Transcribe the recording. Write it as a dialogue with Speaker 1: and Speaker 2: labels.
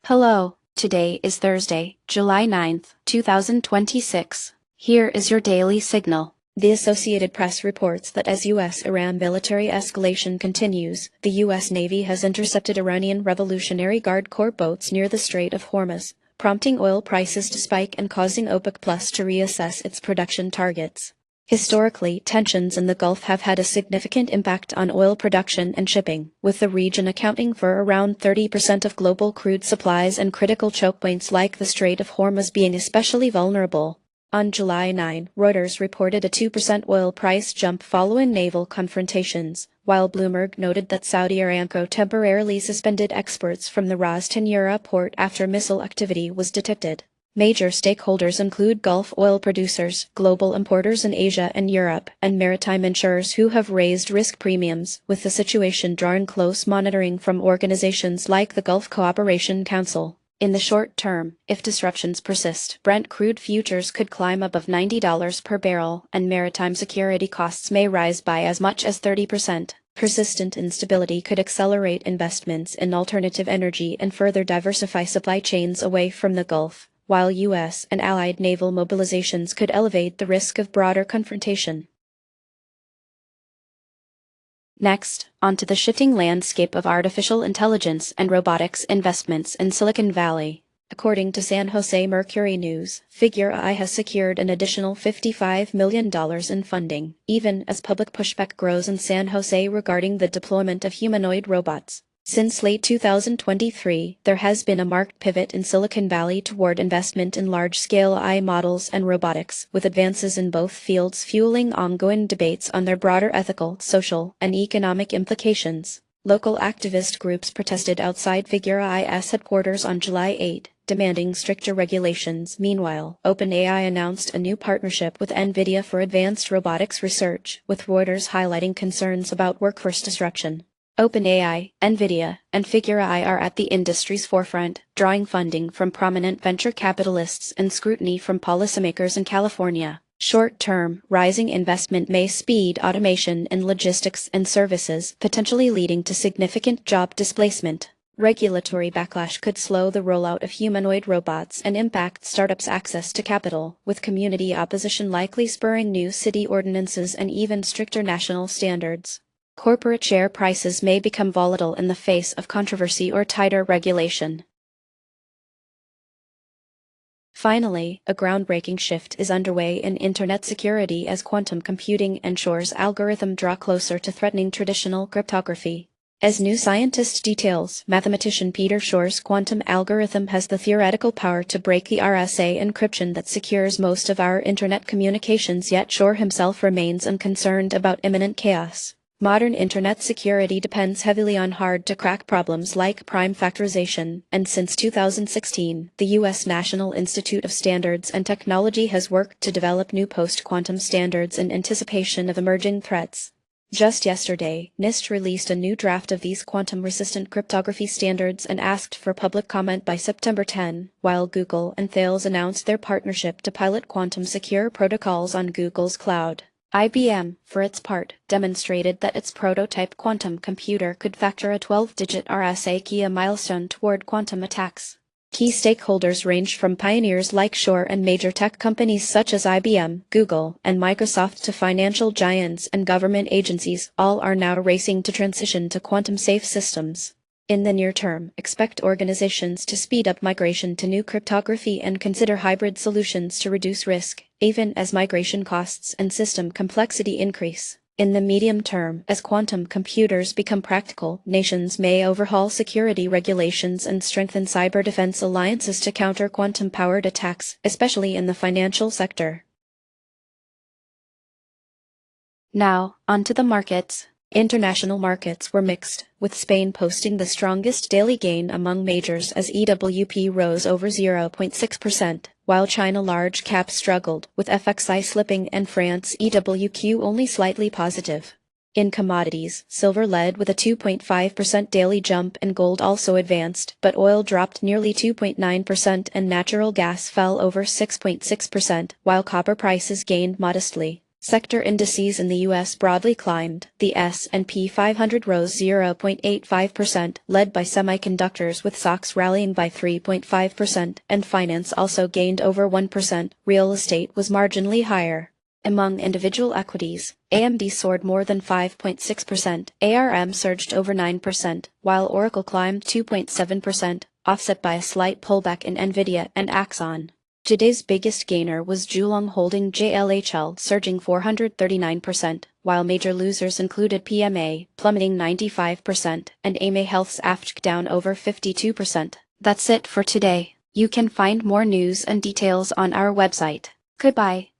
Speaker 1: Hello, today is Thursday, July 9th, 2026. Here is your daily signal. The Associated Press reports that as U.S.-Iran military escalation continues, the U.S. Navy has intercepted Iranian Revolutionary Guard Corps boats near the Strait of Hormuz, prompting oil prices to spike and causing OPEC Plus to reassess its production targets. Historically, tensions in the Gulf have had a significant impact on oil production and shipping, with the region accounting for around 30% of global crude supplies and critical choke points like the Strait of Hormuz being especially vulnerable. On July 9, Reuters reported a 2% oil price jump following naval confrontations, while Bloomberg noted that Saudi Aramco temporarily suspended exports from the Ras Tanura port after missile activity was detected. Major stakeholders include Gulf oil producers, global importers in Asia and Europe, and maritime insurers who have raised risk premiums, with the situation drawing close monitoring from organizations like the Gulf Cooperation Council. In the short term, if disruptions persist, Brent crude futures could climb above $90 per barrel, and maritime security costs may rise by as much as 30%. Persistent instability could accelerate investments in alternative energy and further diversify supply chains away from the Gulf, while U.S. and allied naval mobilizations could elevate the risk of broader confrontation. Next, onto the shifting landscape of artificial intelligence and robotics investments in Silicon Valley. According to San Jose Mercury News, Figure AI has secured an additional $55 million in funding, even as public pushback grows in San Jose regarding the deployment of humanoid robots. Since late 2023, there has been a marked pivot in Silicon Valley toward investment in large-scale AI models and robotics, with advances in both fields fueling ongoing debates on their broader ethical, social, and economic implications. Local activist groups protested outside Figure AI's headquarters on July 8, demanding stricter regulations. Meanwhile, OpenAI announced a new partnership with NVIDIA for advanced robotics research, with Reuters highlighting concerns about workforce disruption. OpenAI, NVIDIA, and Figure AI are at the industry's forefront, drawing funding from prominent venture capitalists and scrutiny from policymakers in California. Short-term, rising investment may speed automation in logistics and services, potentially leading to significant job displacement. Regulatory backlash could slow the rollout of humanoid robots and impact startups' access to capital, with community opposition likely spurring new city ordinances and even stricter national standards. Corporate share prices may become volatile in the face of controversy or tighter regulation. Finally, a groundbreaking shift is underway in internet security as quantum computing and Shor's algorithm draw closer to threatening traditional cryptography. As New Scientist details, mathematician Peter Shor's quantum algorithm has the theoretical power to break the RSA encryption that secures most of our internet communications, yet Shor himself remains unconcerned about imminent chaos. Modern internet security depends heavily on hard-to-crack problems like prime factorization, and since 2016, the U.S. National Institute of Standards and Technology has worked to develop new post-quantum standards in anticipation of emerging threats. Just yesterday, NIST released a new draft of these quantum-resistant cryptography standards and asked for public comment by September 10, while Google and Thales announced their partnership to pilot quantum-secure protocols on Google's cloud. IBM, for its part, demonstrated that its prototype quantum computer could factor a 12-digit RSA key, a milestone toward quantum attacks. Key stakeholders ranged from pioneers like Shor and major tech companies such as IBM, Google, and Microsoft to financial giants and government agencies. All are now racing to transition to quantum-safe systems. In the near term, expect organizations to speed up migration to new cryptography and consider hybrid solutions to reduce risk, even as migration costs and system complexity increase. In the medium term, as quantum computers become practical, nations may overhaul security regulations and strengthen cyber defense alliances to counter quantum-powered attacks, especially in the financial sector. Now, onto the markets. International markets were mixed, with Spain posting the strongest daily gain among majors as EWP rose over 0.6%, while China large cap struggled, with FXI slipping and France EWQ only slightly positive. In commodities, silver led with a 2.5% daily jump and gold also advanced, but oil dropped nearly 2.9% and natural gas fell over 6.6%, while copper prices gained modestly. Sector indices in the U.S. broadly climbed. The S&P 500 rose 0.85%, led by semiconductors with stocks rallying by 3.5%, and finance also gained over 1%. Real estate was marginally higher. Among individual equities, AMD soared more than 5.6%, ARM surged over 9%, while Oracle climbed 2.7%, offset by a slight pullback in Nvidia and Axon. Today's biggest gainer was Julong Holding JLHL, surging 439%, while major losers included PMA, plummeting 95%, and AMA Health's AFTC down over 52%. That's it for today. You can find more news and details on our website. Goodbye.